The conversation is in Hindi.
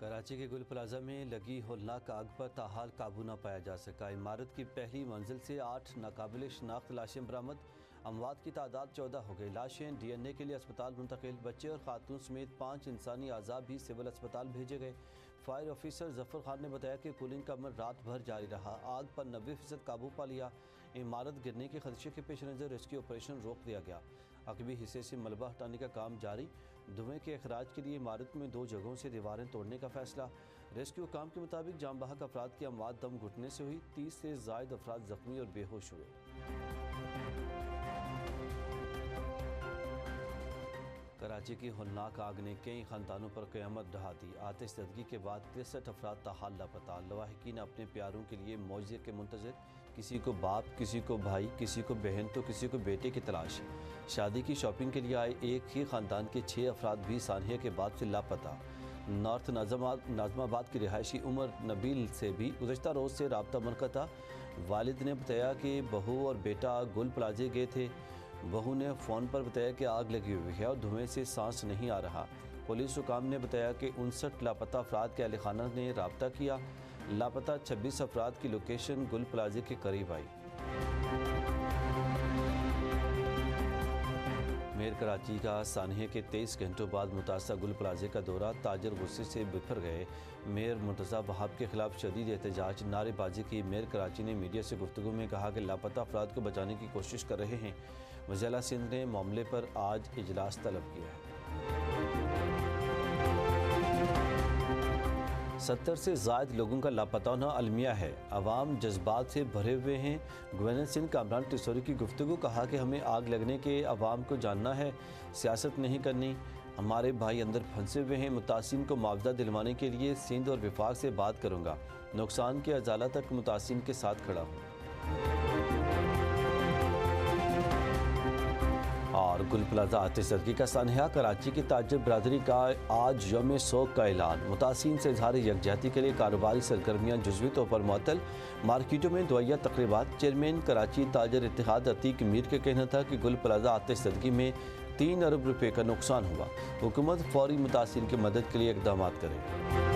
कराची के गुल प्लाजा में लगी होलनाक आग पर ताहाल काबू न पाया जा सका। इमारत की पहली मंजिल से 8 नाकाबिल शनाख्त लाशें बरामद। अमवात की तादाद 14 हो गई। लाशें डीएनए के लिए अस्पताल मुंतकिल। बच्चे और खातून समेत 5 इंसानी आज़ाब भी सिविल अस्पताल भेजे गए। फायर ऑफिसर जफर खान ने बताया कि कूलिंग का अमल रात भर जारी रहा। आग पर 90% काबू पा लिया। इमारत गिरने के खदशे के पेश नज़र रेस्क्यू ऑपरेशन रोक दिया गया। अकबी हिस्से से मलबा हटाने का काम जारी। धुएं के अखराज के लिए इमारत में 2 जगहों से दीवारें तोड़ने का फैसला। रेस्क्यू काम के मुताबिक जाम बहक अफराद की अमवात दम घुटने से हुई। 30 से ज़ायद अफराद जख्मी और बेहोश हुए। कराची की होलनाक आग ने कई खानदानों पर क़यामत ढहा दी। आतिशज़दगी के बाद 63 अफराद ताहाल लापता। लवाहिकीन अपने प्यारों के लिए मौजे के मुंतज़िर। किसी को बाप, किसी को भाई, किसी को बहन तो किसी को बेटे की तलाश। शादी की शॉपिंग के लिए आए एक ही ख़ानदान के 6 अफराद भी सानिया के बाद से लापता। नॉर्थ नाज़माबाद की रिहायशी उमर नबील से भी गुज़श्ता रोज़ से रब्ता मुनक़ता। वालिद ने बताया कि बहू और बेटा गुल प्लाजे गए थे। बहू ने फ़ोन पर बताया कि आग लगी हुई है और धुएं से सांस नहीं आ रहा। पुलिस हुकाम ने बताया कि 59 लापता अफराद के अहल खाना ने रब्ता किया। लापता 26 अफराद की लोकेशन गुल प्लाजे के करीब आई। मेयर कराची का सानिया के 23 घंटों बाद मुतासा गुल प्लाजे का दौरा। ताजर गुस्से से बिफर गए। मेयर मुर्तज़ा वहाब के खिलाफ शदीद एहतजाज, नारेबाजी की। मेयर कराची ने मीडिया से गुफ्तगू में कहा कि लापता अफराद को बचाने की कोशिश कर रहे हैं। वज़ीर सिंध ने मामले पर आज इजलास तलब किया है। 70 से ज़ायद लोगों का लापता होना अलमिया है। अवाम जज्बात से भरे हुए हैं। गवर्नर सिंध कामरान टिसोरी की गुफ्तगू। कहा कि हमें आग लगने के अवाम को जानना है, सियासत नहीं करनी। हमारे भाई अंदर फंसे हुए हैं। मुतासिन को मुआवजा दिलवाने के लिए सिंध और विफाक से बात करूँगा। नुकसान के अजाला तक मुतासिन के साथ खड़ा हूँ। और गुल प्लाजा आतिशज़दगी का सानहा। कराची की ताजिर बरादरी का आज यौम शोक का ऐलान। मुतासिन से इजहार यकजहती के लिए कारोबारी सरगर्मियाँ जुज़वी तौर पर मुअत्तल। मार्केटों में दुआया तकरीबात। चेयरमैन कराची ताजिर इत्तेहाद अतीक मीर का कहना था कि गुल प्लाजा आतिशज़दगी में 3 अरब रुपये का नुकसान हुआ। हुकूमत फौरी मुतासिन की मदद के लिए इक़दाम करे।